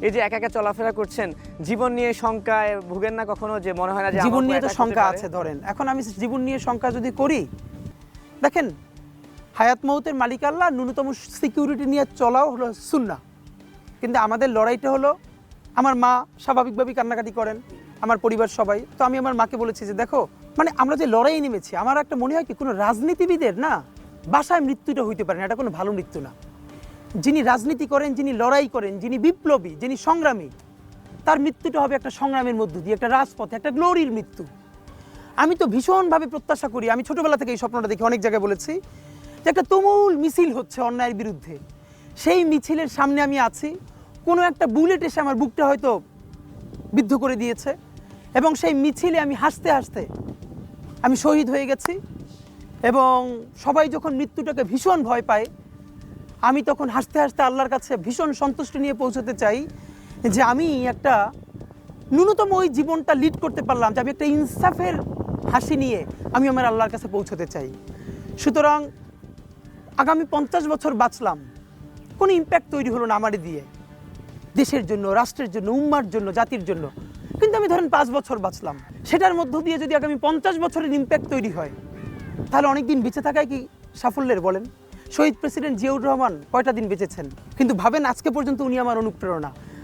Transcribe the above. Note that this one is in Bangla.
এই যে একা একা চলাফেরা করছেন, জীবন নিয়ে শঙ্কায় ভুগেন না কখনো? যে মনে হয় না যে জীবন আমাকেও নিয়ে তো attack হতে শঙ্কা পারে? আছে। ধরেন এখন আমি জীবন নিয়ে শঙ্কা যদি করি, দেখেন হায়াত মৌতের মালিক আল্লাহ, ন্যূনতম সিকিউরিটি নিয়ে চলাও হলো সুন্নাহ। কিন্তু আমাদের লড়াইটা হলো, আমার মা স্বাভাবিকভাবেই কান্নাকাটি করেন, আমার পরিবার সবাই। তো আমি আমার মাকে বলেছি যে দেখো, মানে আমরা যে লড়াই নেমেছি, আমার একটা মনে হয় কি কোনো রাজনীতিবিদের না বাসায় মৃত্যুটা হইতে পারে না, এটা কোনো ভালো মৃত্যু না। যিনি রাজনীতি করেন, যিনি লড়াই করেন, যিনি বিপ্লবী, যিনি সংগ্রামী, তার মৃত্যুটা হবে একটা সংগ্রামের মধ্য দিয়ে, একটা রাজপথে, একটা গ্লোরির মৃত্যু। আমি তো ভীষণভাবে প্রত্যাশা করি, আমি ছোটবেলা থেকে এই স্বপ্নটা দেখি, অনেক জায়গায় বলেছি যে একটা তুমুল মিছিল হচ্ছে অন্যায়ের বিরুদ্ধে, সেই মিছিলের সামনে আমি আছি, কোনো একটা বুলেট এসে আমার বুকটা হয়তো বিদ্ধ করে দিয়েছে, এবং সেই মিছিলে আমি হাসতে হাসতে আমি শহীদ হয়ে গেছি। এবং সবাই যখন মৃত্যুটাকে ভীষণ ভয় পায়, আমি তখন হাসতে হাসতে আল্লাহর কাছে ভীষণ সন্তুষ্টি নিয়ে পৌঁছতে চাই যে আমি একটা ন্যূনতম ওই জীবনটা লিড করতে পারলাম, যে আমি একটা ইনসাফের হাসি নিয়ে আমি আমার আল্লাহর কাছে পৌঁছতে চাই। সুতরাং আগামী 50 বছর বাঁচলাম, কোনো ইম্প্যাক্ট তৈরি হলো না আমারই দিয়ে, দেশের জন্য, রাষ্ট্রের জন্য, উম্মার জন্য, জাতির জন্য। কিন্তু আমি ধরেন 5 বছর বাঁচলাম, সেটার মধ্য দিয়ে যদি আগামী 50 বছরের ইম্প্যাক্ট তৈরি হয়, তাহলে অনেক দিন বেঁচে থাকায় কি সাফল্যের? বলেন, শহীদ প্রেসিডেন্ট জিয়াউর রহমান কয়টা দিন বেঁচেছেন, কিন্তু ভাবেন আজকে পর্যন্ত উনি আমার অনুপ্রেরণা।